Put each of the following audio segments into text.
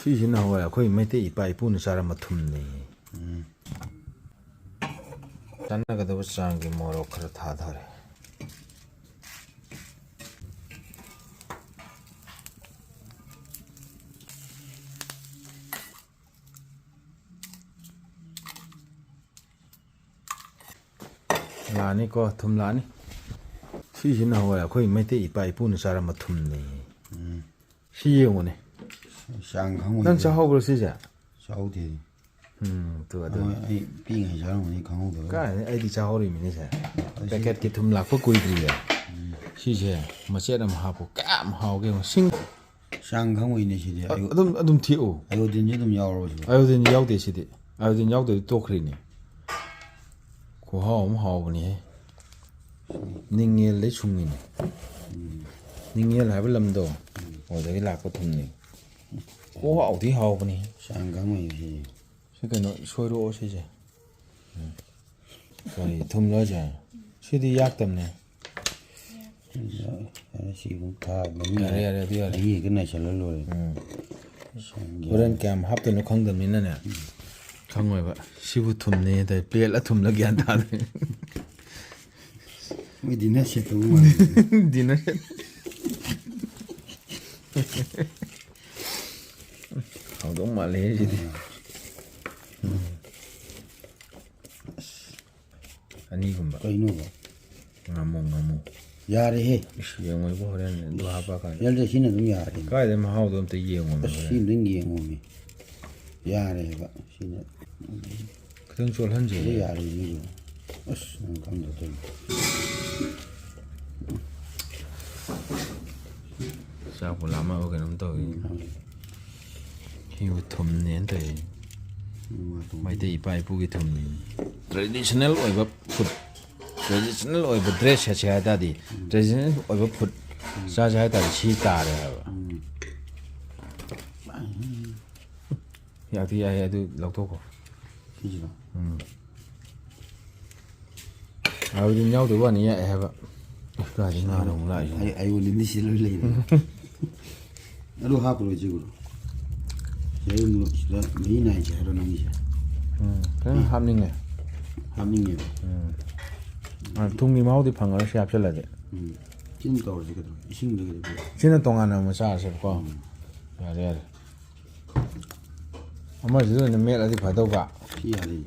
ꯁꯤꯁꯤꯅ ꯍꯋꯥꯏ ꯑꯩꯈꯣꯏ ꯃꯩꯇꯩ ꯏꯄꯥ ꯏꯄꯨꯅ ꯆꯥꯔꯝꯕ ꯊꯨꯝꯅꯤ ꯆꯥꯟꯅꯒꯗꯕ ꯆꯥꯡꯒꯤ ꯃꯣꯔꯣꯛ ꯈꯔ ꯊꯥꯗꯔꯦ ꯂꯥꯛꯑꯅꯤꯀꯣ ꯊꯨꯝ ꯂꯥꯛꯑꯅꯤ ꯁꯤꯁꯤꯅ ꯍꯋꯥꯏ ꯑꯩꯈꯣꯏ ꯃꯩꯇꯩ ꯏꯄꯥ ꯏꯄꯨꯅ ꯆꯥꯔꯝꯕ ꯊꯨꯝꯅꯤ ꯁꯤ ꯌꯦꯡꯉꯨꯅꯦ ꯆꯥꯡ ꯈꯪꯉꯣꯏ ꯅꯪ ꯆꯥꯍꯧꯕ꯭ꯔꯣ ꯁꯤꯁꯦ ꯆꯥꯍꯧꯗꯦ ꯇꯨ ꯑꯗꯨ ꯑꯩ ꯄꯤꯛꯏꯉꯩ ꯆꯥꯔꯝꯒꯅꯤ ꯈꯪꯍꯧꯗꯕ ꯀꯥꯏꯗꯩ ꯑꯩꯗꯤ ꯆꯥꯍꯧꯔꯤꯃꯤꯅꯦꯁꯦ ꯄꯦꯀꯦꯠꯀꯤ ꯊꯨꯝ ꯂꯥꯛꯄ ꯀꯨꯏꯗ꯭ꯔꯤꯌꯦ ꯁꯤꯁꯦ ꯃꯆꯦꯠ ꯑꯃ ꯍꯥꯞꯄꯨ ꯀꯌꯥꯝ ꯍꯥꯎꯒꯦ ꯁꯤꯡ ꯆꯥꯡ ꯈꯪꯉꯣꯏꯅꯦ ꯁꯤꯗꯤ ꯑꯗꯨꯝ ꯊꯤꯛꯎ ꯑꯌꯣꯗꯤꯟꯁꯨ ꯑꯗꯨꯝ ꯌꯥꯎꯔꯕ ꯁꯤꯗ ꯑꯌꯣꯗꯤꯟ ꯌꯥꯎꯗꯦ ꯁꯤꯗꯤ ꯑꯌꯣꯗꯤꯟ ꯌꯥꯎꯗ꯭ꯔꯗꯤ ꯇꯣꯛꯈ꯭ꯔꯤꯅꯤ ꯈꯨꯍꯥꯎ ꯑꯃ ꯍꯥꯎꯕꯅꯤꯍꯦ ꯅꯤꯡꯉꯦꯜꯗꯩ ꯁꯨꯡꯉꯤꯅꯤ ꯅꯤꯡꯉꯦꯜ ꯍꯥꯏꯕ ꯂꯝꯗꯣ ꯑꯗꯨꯗꯒꯤ ꯂꯥꯛꯄ ꯊꯨꯝꯅꯤ ꯈꯨꯍꯥꯎꯗꯤ ꯍꯥꯎꯕꯅꯤ ꯆꯥꯡ ꯈꯪꯉꯣꯏ ꯁꯤꯗꯤ ꯁꯤ ꯀꯩꯅꯣ ꯁꯣꯏꯔꯛꯑꯣ ꯁꯤꯁꯦ ꯀꯔꯤ ꯊꯨꯝꯂꯣ ꯍꯥꯏꯁꯦ ꯁꯤꯗꯤ ꯌꯥꯛꯇꯕꯅꯦ ꯁꯤꯕꯨ ꯊꯥꯕ ꯌꯥꯔꯦ ꯑꯗꯨ ꯌꯥꯔꯦ ꯃꯍꯤ ꯍꯦꯛꯇ ꯅꯩꯁꯜꯂ ꯂꯣꯏꯔꯦ ꯍꯣꯔꯦꯟ ꯀꯌꯥꯝ ꯍꯥꯞꯇꯣꯏꯅꯣ ꯈꯪꯗꯕꯅꯤꯅꯅꯦ ꯈꯪꯉꯣꯏꯕ ꯁꯤꯕꯨ ꯊꯨꯝꯅꯤ ꯑꯗꯩ ꯄꯦꯠꯂ ꯊꯨꯝꯂ ꯒ꯭ꯌꯥꯟ ꯇꯥꯗꯦ ꯃꯣꯏ ꯗꯤꯅꯔ ꯁꯦꯠ ꯇꯧꯕ ꯃꯥꯜꯂꯦ ꯗꯤꯅꯔ ꯍꯥꯎꯗꯧ ꯃꯥꯜꯂꯦ ꯁꯤꯗꯤ ꯑꯅꯤꯒꯨꯝꯕ ꯀꯩꯅꯣꯕ ꯉꯝꯃꯨ ꯌꯥꯔꯦꯍꯦ ꯌꯦꯡꯉꯣꯏꯕ ꯍꯣꯔꯦꯟ ꯑꯗꯨ ꯍꯥꯞꯄ ꯀꯥꯟꯗ ꯌꯥꯔꯦ ꯁꯤꯅ ꯑꯗꯨꯝ ꯌꯥꯔꯦ ꯀꯥꯏꯗꯩ ꯃꯍꯥꯎꯗꯣ ꯑꯝꯇ ꯌꯦꯡꯉꯣꯃꯦ ꯑꯁ ꯁꯤ ꯍꯣꯔꯦꯟ ꯑꯝꯇꯪ ꯌꯦꯡꯉꯣꯃꯤ ꯌꯥꯔꯦꯕ ꯁꯤꯅ ꯈꯤꯇꯪ ꯆꯣꯜꯍꯟꯁꯦ ꯁꯤꯗ ꯌꯥꯔꯤꯅꯤꯕ ꯑꯁ ꯅꯪ ꯈꯪꯗꯧ ꯆꯥꯛꯄꯨ ꯂꯥꯝꯃꯛꯑꯕ ꯀꯩꯅꯣꯝ ꯇꯧꯋꯤ ꯁꯤꯕꯨ ꯊꯨꯝꯅꯦꯅ ꯇꯧꯋꯤ ꯃꯩꯇꯩ ꯏꯄꯥ ꯏꯄꯨꯒꯤ ꯊꯨꯝꯅꯤ ꯇ꯭ꯔꯦꯗꯤꯁꯅꯦꯜ ꯑꯣꯏꯕ ꯐꯨꯗ ꯇ꯭ꯔꯦꯗꯤꯁꯅꯦꯜ ꯑꯣꯏꯕ ꯗ꯭ꯔꯦꯁ ꯁꯦꯠꯁꯦ ꯍꯥꯏ ꯇꯥꯔꯗꯤ ꯇ꯭ꯔꯦꯗꯤꯁꯅꯦꯜ ꯑꯣꯏꯕ ꯐꯨꯗ ꯆꯥꯁꯦ ꯍꯥꯏ ꯇꯥꯔꯗꯤ ꯁꯤ ꯇꯥꯔꯦ ꯍꯥꯏꯕ ꯌꯥꯛꯇꯤ ꯌꯥꯏ ꯑꯗꯨ ꯂꯧꯊꯣꯛꯈꯣ ꯁꯤꯁꯤꯔꯣ ꯑꯌꯣꯗꯤꯟ ꯌꯥꯎꯗꯕ ꯋꯥꯅꯤ ꯌꯥꯛꯑꯦ ꯍꯥꯏꯕ ꯀꯥꯏꯗꯩ ꯉꯥꯅ ꯑꯃꯨꯛ ꯂꯥꯛꯏꯁꯤꯅ ꯑꯌꯣꯗꯤꯟꯗꯤ ꯁꯤꯗ ꯂꯣꯏ ꯂꯩꯔꯦ ꯑꯗꯨ ꯍꯥꯞꯄꯔꯣꯏ ꯁꯤꯕꯨ ꯁꯤꯗ ꯃꯍꯤ ꯅꯥꯏꯁꯦ ꯍꯥꯏꯔꯣ ꯅꯪꯒꯤꯁꯦ ꯈꯤꯇꯪ ꯍꯥꯞꯅꯤꯡꯉꯦ ꯍꯥꯞꯅꯤꯡꯉꯦꯕ ꯊꯨꯝꯒꯤ ꯃꯍꯥꯎꯗꯤ ꯐꯪꯉꯔꯣꯏꯁꯤ ꯍꯥꯞꯆꯤꯜꯂꯗꯤ ꯁꯤꯅ ꯇꯧꯔꯁꯤ ꯀꯩꯗꯧꯔꯦ ꯏꯁꯤꯡꯗ ꯀꯩꯗꯧꯔꯦ ꯁꯤꯅ ꯇꯣꯉꯥꯟꯅ ꯑꯃ ꯆꯥꯔꯁꯦꯕꯀꯣ ꯌꯥꯔꯦ ꯑꯃꯁꯤꯗ ꯑꯣꯏꯅ ꯃꯦꯠꯂꯗꯤ ꯐꯗꯧꯕ ꯁꯤ ꯌꯥꯔꯦ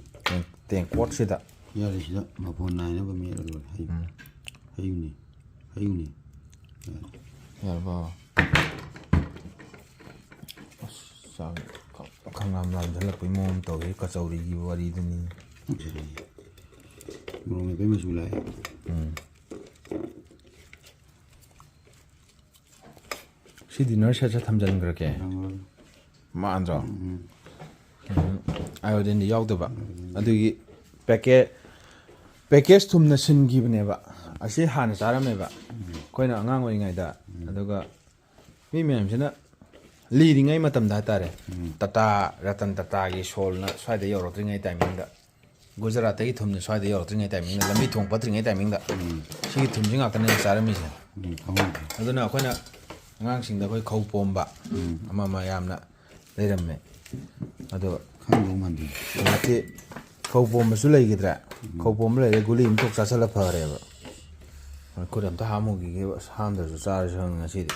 ꯇꯦꯡꯀꯣꯠꯁꯤꯗ ꯌꯥꯔꯦ ꯁꯤꯗ ꯃꯐꯣꯟ ꯅꯥꯏꯅꯕ ꯃꯦꯠꯂ ꯂꯣꯏꯔꯦ ꯍꯩꯌꯨꯅꯤ ꯌꯥꯔꯕꯣ ꯑꯁ ꯈꯪꯉꯥꯝ ꯂꯥꯡꯁꯤꯜꯂꯛꯄꯩ ꯃꯑꯣꯡ ꯑꯃ ꯇꯧꯋꯤ ꯀꯆꯧꯔꯤꯒꯤ ꯋꯥꯔꯤꯗꯨꯅꯤ ꯃꯣꯔꯣꯛ ꯃꯦꯠꯄꯩ ꯃꯆꯨ ꯂꯥꯛꯑꯦ ꯁꯤ ꯗꯤꯅꯔ ꯁꯦꯠꯁꯦ ꯊꯝꯖꯤꯟꯈ꯭ꯔꯒꯦ ꯃꯥꯟꯗ꯭ꯔꯣ ꯑꯌꯣꯗꯤꯟꯗꯤ ꯌꯥꯎꯗꯕ ꯑꯗꯨꯒꯤ ꯄꯦꯀꯦꯖ ꯊꯨꯝꯅ ꯁꯤꯟꯈꯤꯕꯅꯦꯕ ꯑꯁꯤ ꯍꯥꯟꯅ ꯆꯥꯔꯝꯃꯦꯕ ꯑꯩꯈꯣꯏꯅ ꯑꯉꯥꯡ ꯑꯣꯏꯔꯤꯉꯩꯗ ꯑꯗꯨꯒ み ꯃꯌꯥꯝꯁꯤꯅ ꯂꯤꯔꯤꯉꯩ ꯃꯇꯝꯗ ꯍꯥꯏꯇꯥꯔꯦ ꯇꯥꯇꯥ ꯔꯇꯟ ꯇꯥꯇꯥꯒꯤ ꯁꯣꯜꯅ ꯁ꯭ꯋꯥꯏꯗ ꯌꯧꯔꯛꯇ꯭ꯔꯤꯉꯩ ꯇꯥꯏꯃꯤꯡꯗ ꯒꯨꯖꯔꯥꯠꯇꯒꯤ ꯊꯨꯝꯅ ꯁ꯭ꯋꯥꯏꯗ ꯌꯧꯔꯛꯇ꯭ꯔꯤꯉꯩ ꯇꯥꯏꯃꯤꯡꯗ ꯂꯝꯕꯤ ꯊꯣꯡ ꯐꯠꯇ꯭ꯔꯤꯉꯩ ꯇꯥꯏꯃꯤꯡꯗ ꯁꯤꯒꯤ ꯊꯨꯝꯁꯤ ꯉꯥꯛꯇꯅꯦ ꯆꯥꯔꯝꯃꯤꯁꯦ ꯑꯗꯨꯅ ꯑꯩꯈꯣꯏꯅ ꯑꯉꯥꯡꯁꯤꯡꯗ ꯑꯩꯈꯣꯏ ꯈꯧ ꯄꯣꯝꯕ ꯑꯃ ꯌꯥꯝꯅ ꯂꯩꯔꯝꯃꯦ ꯑꯗꯣ ꯈꯪꯗꯧ ꯃꯥꯟꯗꯦ ꯍꯧꯖꯤꯛꯇꯤ ꯈꯧ ꯄꯣꯝꯕꯁꯨ ꯂꯩꯈꯤꯗ꯭ꯔꯦ ꯈꯧ ꯄꯣꯝꯕ ꯂꯩꯔꯦ ꯒꯨꯂꯤ ꯑꯃ ꯇꯣꯛ ꯆꯥꯁꯤꯜꯂ ꯐꯔꯦꯕ ꯈꯨꯠ ꯑꯝꯇ ꯍꯥꯝꯃꯨꯈꯤꯒꯦ ꯑꯁ ꯍꯥꯝꯗ꯭ꯔꯁꯨ ꯆꯥꯔꯁꯨ ꯈꯪꯉꯦ ꯉꯁꯤꯗꯤ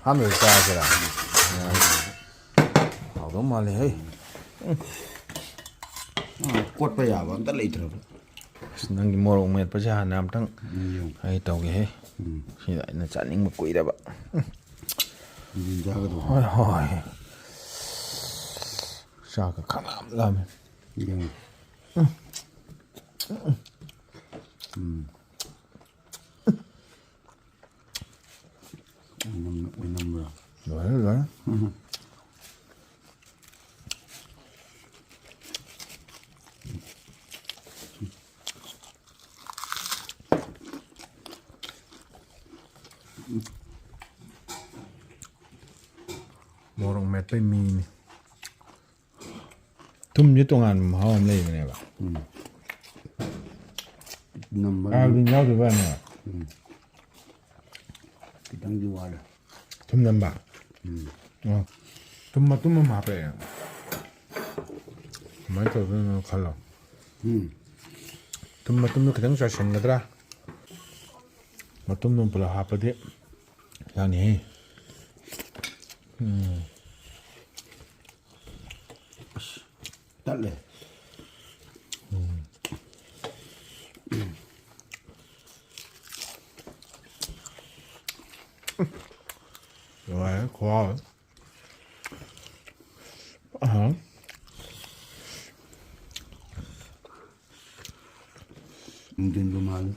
ꯍꯥꯝꯗ꯭ꯔꯁꯨ ꯆꯥꯔꯁꯤꯔꯥ ꯍꯥꯎꯗꯧ ꯃꯥꯜꯂꯦ ꯍꯩ ꯀꯣꯠꯄ ꯌꯥꯕ ꯑꯝꯇ ꯂꯩꯇ꯭ꯔꯕ ꯑꯁ ꯅꯪꯒꯤ ꯃꯣꯔꯣꯛ ꯃꯦꯠꯄꯁꯦ ꯍꯥꯟꯅ ꯑꯝꯇꯪ ꯑꯩ ꯇꯧꯒꯦꯍꯦ ꯁꯤꯗ ꯑꯩꯅ ꯆꯥꯅꯤꯡꯕ ꯀꯨꯏꯔꯕ ꯍꯣꯏ ꯆꯥꯛꯀ ꯈꯪꯂꯥꯝ ꯂꯥꯝꯃꯦ ꯑꯣꯏꯅꯝꯕ꯭ꯔꯥ ꯂꯣꯏꯔꯦ ꯃꯣꯔꯣꯛ ꯃꯦꯠꯄꯩ ꯃꯤꯅꯤ ꯊꯨꯝꯁꯦ ꯇꯣꯉꯥꯟꯕ ꯃꯍꯥꯎ ꯑꯃ ꯂꯩꯕꯅꯦꯕ ꯑꯌꯣꯗꯤꯟ ꯌꯥꯎꯗꯕ ꯋꯥꯅꯦ ꯈꯤꯇꯪꯗꯤ ꯋꯥꯠꯂꯦ ꯊꯨꯝ ꯅꯝꯕ tumma ꯑꯃ ꯍꯥꯞꯄꯛꯑꯦ ꯀꯃꯥꯏꯅ ꯇꯧꯗꯣꯏꯅꯣ ꯈꯜꯂꯣ ꯃꯇꯨꯝꯗꯣ ꯈꯤꯇꯪ ꯆꯥꯏꯁꯤꯟꯒꯗ꯭ꯔꯥ ꯃꯇꯨꯝꯗꯣ ꯄꯨꯂꯞ ꯍꯥꯞꯄꯗꯤ ꯌꯥꯅꯤꯍꯦ Tắt lên. rồi khó hả Mungkin kemana?